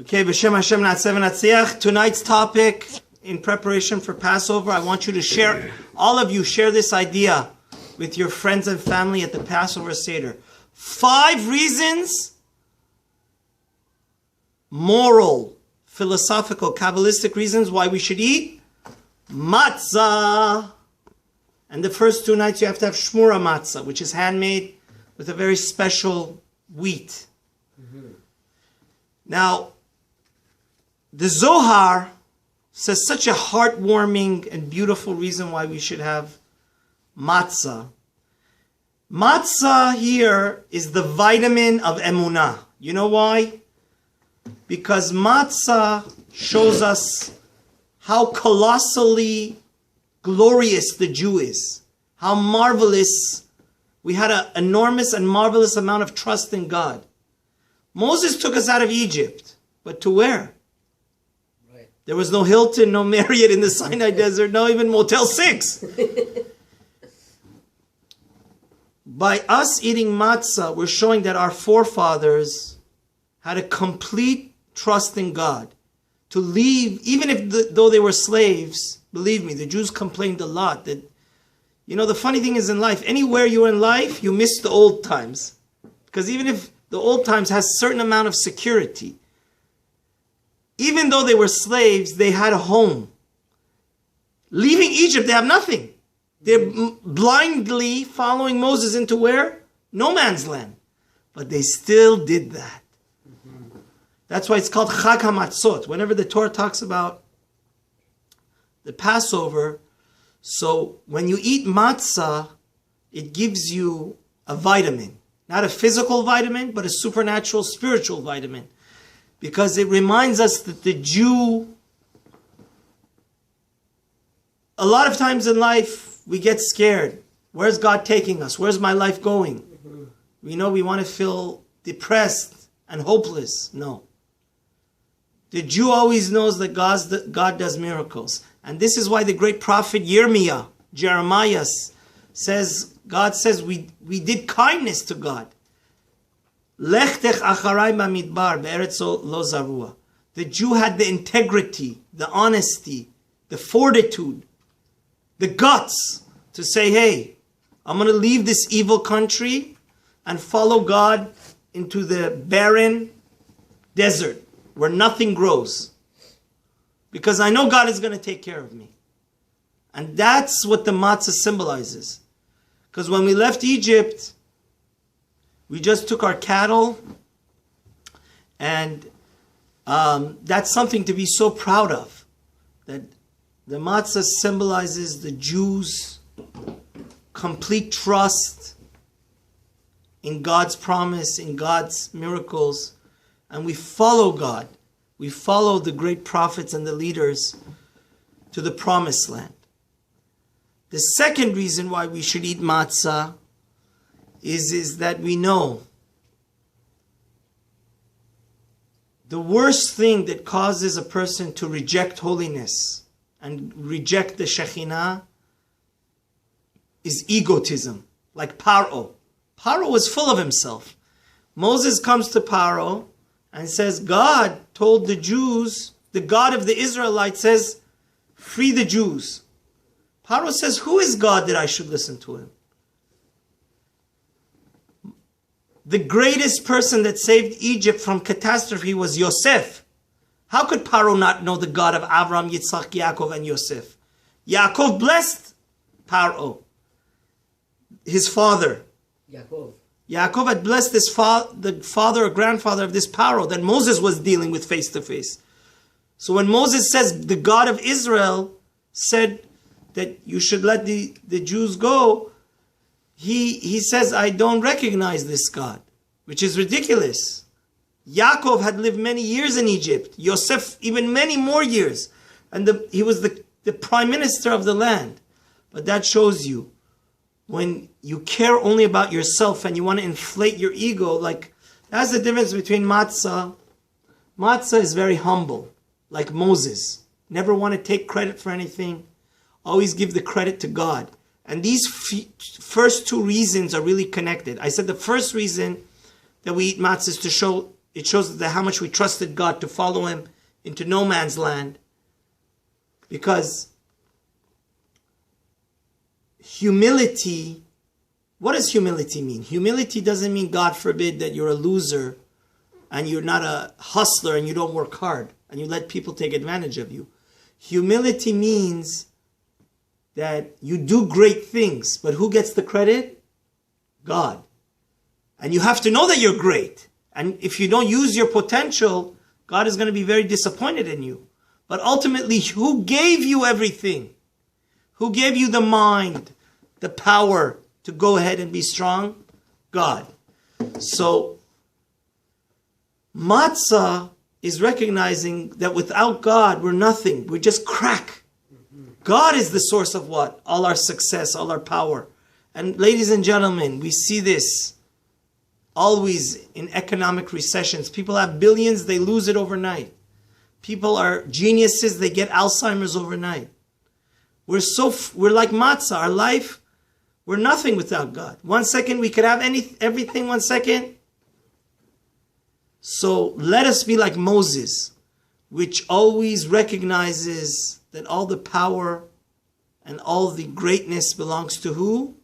Okay, B'Shem Hashem Na'aseh v'Natziach. Tonight's topic, in preparation for Passover, I want you to share, all of you share this idea with your friends and family at the Passover Seder. 5 reasons, moral, philosophical, Kabbalistic reasons why we should eat matzah. And the first 2 nights you have to have shmura matzah, which is handmade with a very special wheat. Now, the Zohar says such a heartwarming and beautiful reason why we should have matzah. Matzah here is the vitamin of emunah. You know why? Because matzah shows us how colossally glorious the Jew is. How marvelous. We had an enormous and marvelous amount of trust in God. Moses took us out of Egypt, but to where? Right. There was no Hilton, no Marriott in the Sinai Desert, no even Motel 6. By us eating matzah, we're showing that our forefathers had a complete trust in God. To leave, even if though they were slaves, believe me, the Jews complained a lot that, you know, the funny thing is in life, anywhere you're in life, you miss the old times. Because even if the old times has a certain amount of security, even though they were slaves, they had a home. Leaving Egypt, they have nothing. They're blindly following Moses into where? No man's land. But they still did that. That's why it's called Chag HaMatzot. Whenever the Torah talks about the Passover, so when you eat matzah, it gives you a vitamin. Not a physical vitamin, but a supernatural, spiritual vitamin. Because it reminds us that the Jew, a lot of times in life, we get scared. Where's God taking us? Where's my life going? We know we want to feel depressed and hopeless. No. The Jew always knows that God does miracles. And this is why the great prophet Jeremiah says, God says we did kindness to God. Lechtech acharai bamidbar be'eretz lo zarua. The Jew had the integrity, the honesty, the fortitude, the guts to say, hey, I'm going to leave this evil country and follow God into the barren desert where nothing grows. Because I know God is going to take care of me. And that's what the matzah symbolizes. Because when we left Egypt, we just took our cattle. And that's something to be so proud of. That the matzah symbolizes the Jews' complete trust in God's promise, in God's miracles. And we follow God. We follow the great prophets and the leaders to the promised land. The second reason why we should eat matzah is that we know the worst thing that causes a person to reject holiness and reject the Shekhinah is egotism, like Paro. Paro was full of himself. Moses comes to Paro and says, God told the Jews, the God of the Israelites says, free the Jews. Paro says, who is God that I should listen to him? The greatest person that saved Egypt from catastrophe was Yosef. How could Paro not know the God of Abraham, Yitzchak, Yaakov, and Yosef? Yaakov blessed Paro, his father. Yaakov had blessed the father or grandfather of this Paro that Moses was dealing with face to face. So when Moses says the God of Israel said that you should let the Jews go, he says, I don't recognize this God, which is ridiculous. Yaakov had lived many years in Egypt. Yosef, even many more years. And he was the prime minister of the land. But that shows you, when you care only about yourself and you want to inflate your ego, like, that's the difference between matzah. Matzah is very humble, like Moses. Never want to take credit for anything. Always give the credit to God. And these first 2 reasons are really connected. I said the first reason that we eat matzah is to show it shows that how much we trusted God to follow him into no man's land. Because humility, what does humility mean? Humility doesn't mean, God forbid, that you're a loser and you're not a hustler and you don't work hard and you let people take advantage of you. Humility means that you do great things, but who gets the credit? God. And you have to know that you're great. And if you don't use your potential, God is going to be very disappointed in you. But ultimately, who gave you everything? Who gave you the mind, the power to go ahead and be strong? God. So, matzah is recognizing that without God, we're nothing. We're just crack. God is the source of what? All our success, all our power. And ladies and gentlemen, we see this always in economic recessions. People have billions, they lose it overnight. People are geniuses, they get Alzheimer's overnight. We're like matzah. Our life, we're nothing without God. 1 second we could have everything, 1 second. So let us be like Moses, which always recognizes that all the power and all the greatness belongs to who?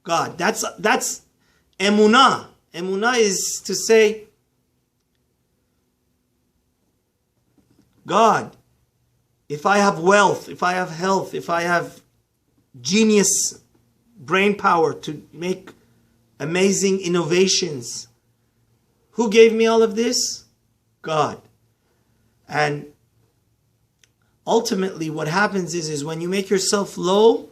God. That's emunah. Emunah is to say, God, if I have wealth, if I have health, if I have genius brain power to make amazing innovations, who gave me all of this? God. And ultimately what happens is when you make yourself low,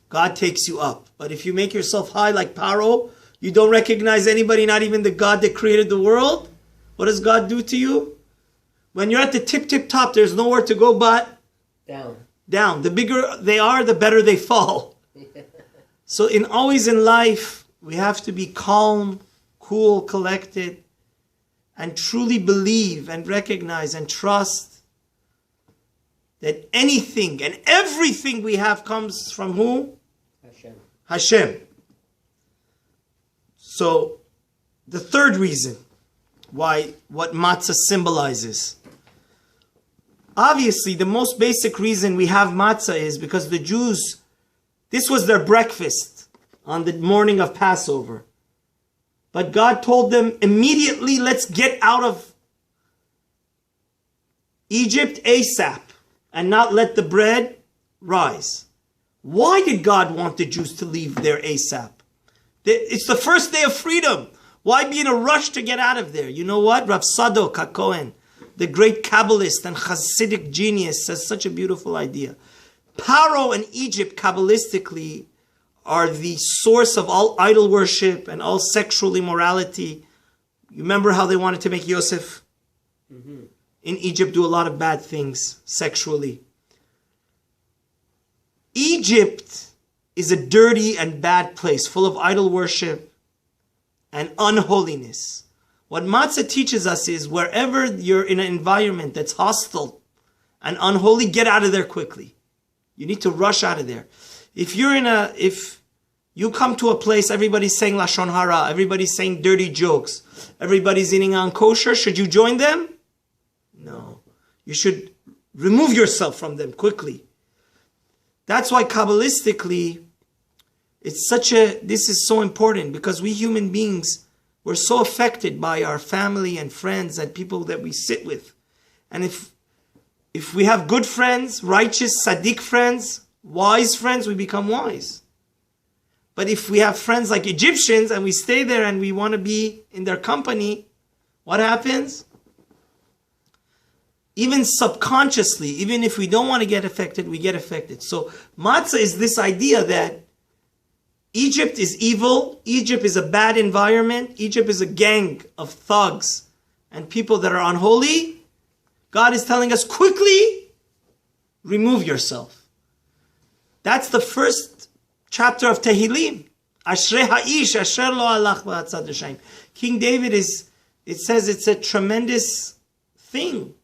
God takes you up. But if you make yourself high like Paro, you don't recognize anybody, not even the God that created the world, what does God do to you? When you're at the tip top, there's nowhere to go but down. The bigger they are, the better they fall. So always in life, we have to be calm, cool, collected, and truly believe and recognize and trust that anything and everything we have comes from who? Hashem. So the third reason why what matzah symbolizes. Obviously, the most basic reason we have matzah is because the Jews, this was their breakfast on the morning of Passover. But God told them immediately, let's get out of Egypt ASAP and not let the bread rise. Why did God want the Jews to leave there ASAP? It's the first day of freedom. Why be in a rush to get out of there? You know what? Rav Sadok HaKohen, the great Kabbalist and Hasidic genius, says such a beautiful idea. Paro and Egypt, Kabbalistically, are the source of all idol worship and all sexual immorality. You remember how they wanted to make Yosef in Egypt do a lot of bad things sexually. Egypt is a dirty and bad place, full of idol worship and unholiness. What matzah teaches us is wherever you're in an environment that's hostile and unholy, get out of there quickly. You need to rush out of there. If you come to a place, everybody's saying Lashon Hara, everybody's saying dirty jokes, everybody's eating on kosher, should you join them? No. You should remove yourself from them quickly. That's why Kabbalistically, this is so important, because we human beings, we're so affected by our family and friends and people that we sit with. And if we have good friends, righteous, tzaddik friends, wise friends, we become wise. But if we have friends like Egyptians and we stay there and we want to be in their company, what happens? Even subconsciously, even if we don't want to get affected, we get affected. So matzah is this idea that Egypt is evil, Egypt is a bad environment, Egypt is a gang of thugs and people that are unholy. God is telling us, quickly remove yourself. That's the first chapter of Tehillim. Ashrei ha'ish asher lo halach b'atzad Hashem. King David it says it's a tremendous thing.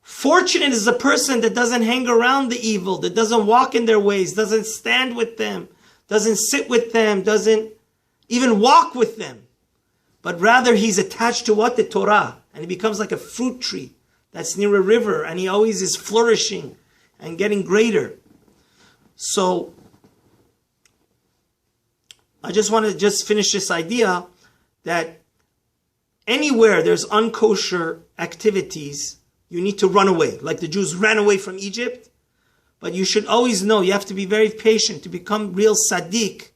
Fortunate is the person that doesn't hang around the evil, that doesn't walk in their ways, doesn't stand with them, doesn't sit with them, doesn't even walk with them. but rather he's attached to what? The Torah. And he becomes like a fruit tree that's near a river, and he always is flourishing and getting greater. So I just want to finish this idea that anywhere there's unkosher activities, you need to run away. Like the Jews ran away from Egypt. But you should always know, you have to be very patient to become real tzaddik.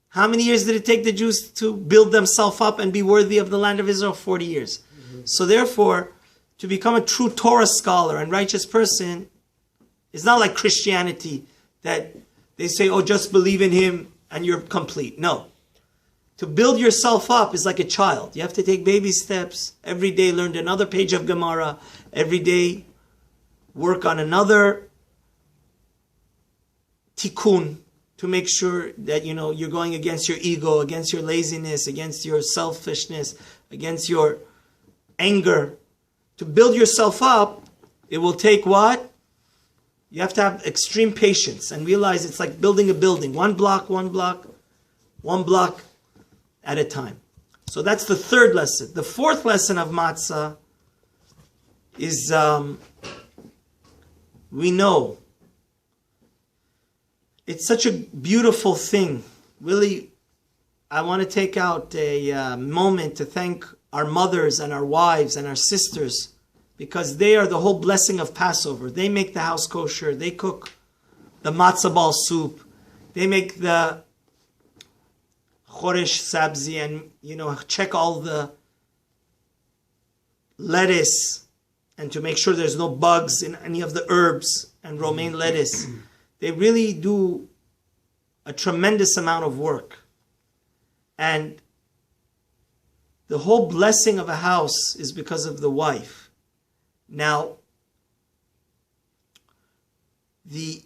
How many years did it take the Jews to build themselves up and be worthy of the land of Israel? 40 years. So therefore, to become a true Torah scholar and righteous person, it's not like Christianity that they say, oh, just believe in him and you're complete. No. To build yourself up is like a child. You have to take baby steps. Every day learn another page of Gemara. Every day work on another tikkun to make sure that, you're going against your ego, against your laziness, against your selfishness, against your anger. To build yourself up, it will take what? You have to have extreme patience and realize it's like building a building. One block at a time. So that's the third lesson. The fourth lesson of matzah is we know it's such a beautiful thing. Really, I want to take out a moment to thank our mothers and our wives and our sisters, because they are the whole blessing of Passover. They make the house kosher. They cook the matzah ball soup. They make the choresh sabzi and, check all the lettuce and to make sure there's no bugs in any of the herbs and romaine lettuce. They really do a tremendous amount of work. And the whole blessing of a house is because of the wife. Now, the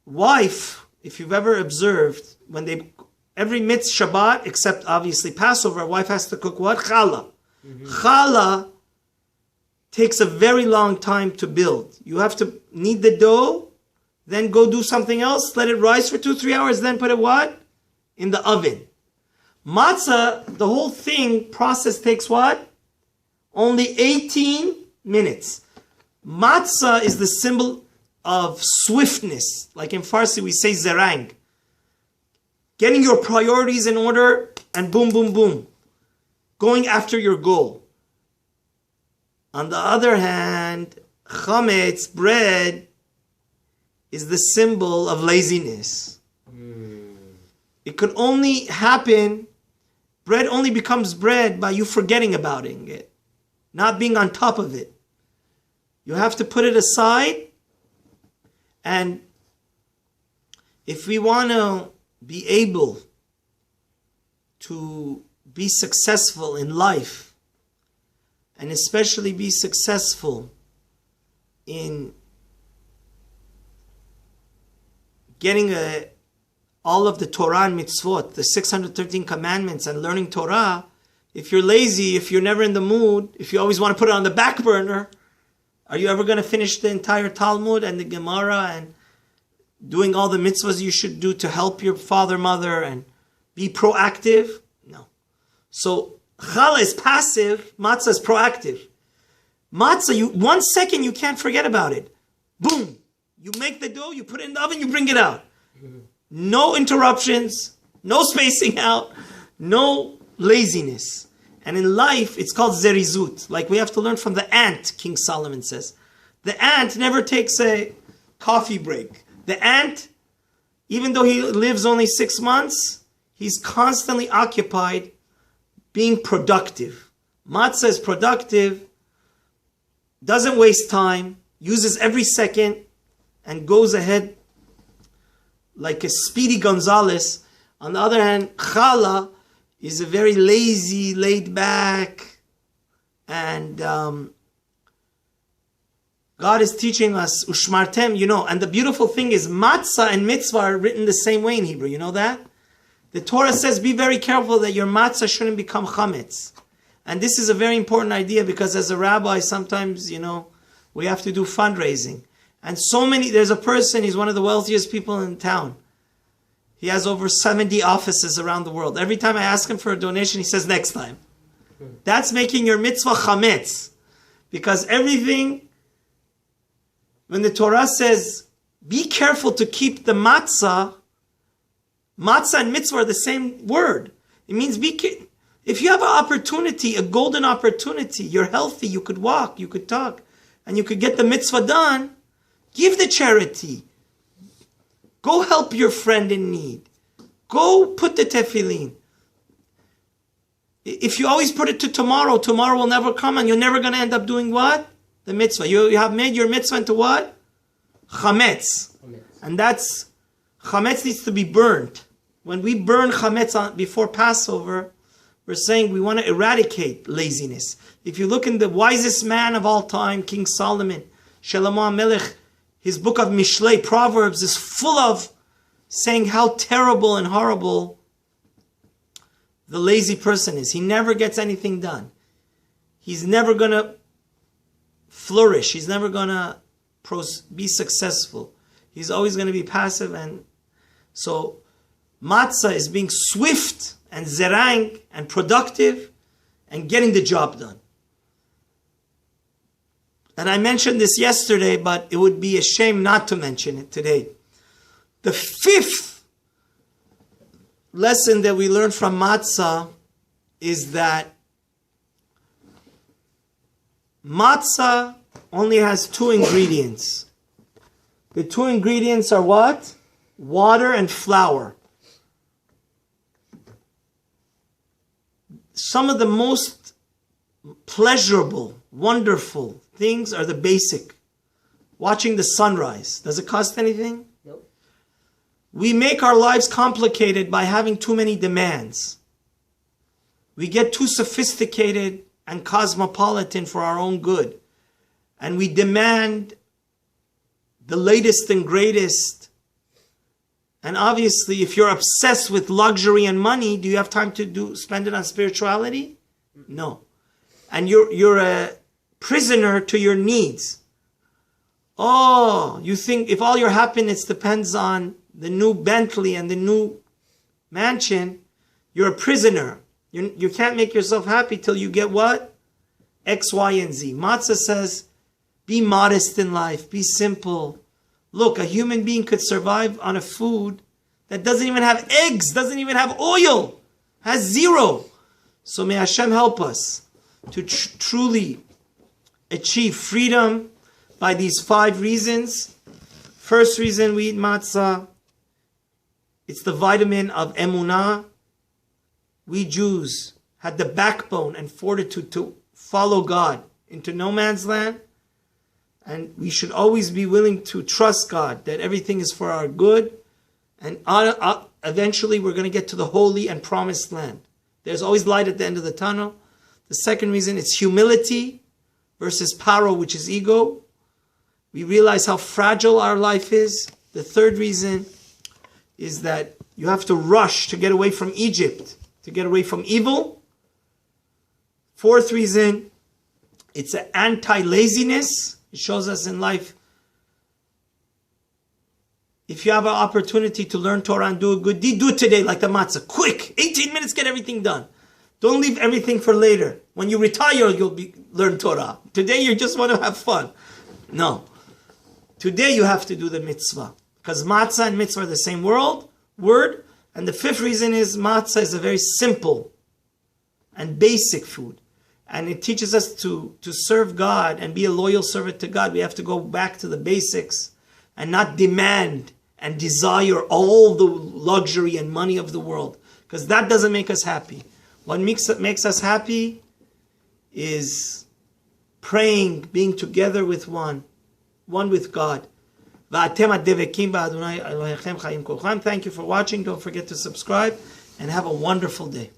wife, if you've ever observed, every mitzvah Shabbat, except obviously Passover, a wife has to cook what? Challah. Challah takes a very long time to build. You have to knead the dough, then go do something else, let it rise for 2-3 hours, then put it what? In the oven. Matzah, the whole process takes what? Only 18 minutes. Matzah is the symbol of swiftness. Like in Farsi we say zerang. Getting your priorities in order and boom, boom, boom. Going after your goal. On the other hand, chametz, bread, is the symbol of laziness. It could only happen, bread only becomes bread by you forgetting about it, not being on top of it. You have to put it aside, and if we want to be able to be successful in life, and especially be successful in getting all of the Torah and mitzvot, the 613 commandments, and learning Torah, if you're lazy, if you're never in the mood, if you always want to put it on the back burner, are you ever going to finish the entire Talmud and the Gemara and doing all the mitzvahs you should do to help your father, mother, and be proactive? No. So challah is passive, matzah is proactive. Matzah, 1 second you can't forget about it. Boom! You make the dough, you put it in the oven, you bring it out. No interruptions, no spacing out, no laziness. And in life, it's called zerizut. Like we have to learn from the ant, King Solomon says. The ant never takes a coffee break. The ant, even though he lives only 6 months, he's constantly occupied being productive. Matzah is productive, doesn't waste time, uses every second, and goes ahead like a Speedy Gonzales. On the other hand, challah is a very lazy, laid back, and God is teaching us, ushmartem, and the beautiful thing is matzah and mitzvah are written the same way in Hebrew, you know that? The Torah says, be very careful that your matzah shouldn't become chametz. And this is a very important idea because as a rabbi, sometimes, we have to do fundraising. And there's a person, he's one of the wealthiest people in town. He has over 70 offices around the world. Every time I ask him for a donation, he says next time. That's making your mitzvah chametz. Because everything, when the Torah says, be careful to keep the matzah, matzah and mitzvah are the same word. It means if you have an opportunity, a golden opportunity, you're healthy, you could walk, you could talk, and you could get the mitzvah done, give the charity. Go help your friend in need. Go put the tefillin. If you always put it to tomorrow, tomorrow will never come and you're never going to end up doing what? The mitzvah. You have made your mitzvah into what? Chametz. And that's, chametz needs to be burned. When we burn chametz before Passover, we're saying we want to eradicate laziness. If you look in the wisest man of all time, King Solomon, Shlomo HaMelech, his book of Mishlei, Proverbs, is full of saying how terrible and horrible the lazy person is. He never gets anything done. He's never going to flourish. He's never going to be successful. He's always going to be passive. And so matzah is being swift and zerang and productive and getting the job done. And I mentioned this yesterday, but it would be a shame not to mention it today. The fifth lesson that we learn from matzah is that matzah only has two ingredients. The two ingredients are what? Water and flour. Some of the most pleasurable, wonderful things are the basic. Watching the sunrise. Does it cost anything? Nope. We make our lives complicated by having too many demands. We get too sophisticated and cosmopolitan for our own good. And we demand the latest and greatest. And obviously, if you're obsessed with luxury and money, do you have time to spend it on spirituality? No. And you're a prisoner to your needs. Oh, you think if all your happiness depends on the new Bentley and the new mansion, you're a prisoner. You can't make yourself happy till you get what? X, Y, and Z. Matzah says, be modest in life, be simple. Look, a human being could survive on a food that doesn't even have eggs, doesn't even have oil, has zero. So may Hashem help us to truly achieve freedom by these 5 reasons. First reason we eat matzah, it's the vitamin of emunah. We Jews had the backbone and fortitude to follow God into no man's land. And we should always be willing to trust God that everything is for our good. And eventually we're going to get to the holy and promised land. There's always light at the end of the tunnel. The second reason, it's humility versus paro, which is ego. We realize how fragile our life is. The third reason is that you have to rush to get away from Egypt, to get away from evil. Fourth reason, it's an anti-laziness. It shows us in life, if you have an opportunity to learn Torah and do a good deed, do it today like the matzah. Quick, 18 minutes, get everything done. Don't leave everything for later. When you retire, you'll learn Torah. Today, you just want to have fun. No. Today, you have to do the mitzvah. Because matzah and mitzvah are the same word. And the fifth reason is matzah is a very simple and basic food. And it teaches us to serve God and be a loyal servant to God. We have to go back to the basics and not demand and desire all the luxury and money of the world. Because that doesn't make us happy. What makes us happy is praying, being together with one with God. Thank you for watching. Don't forget to subscribe and have a wonderful day.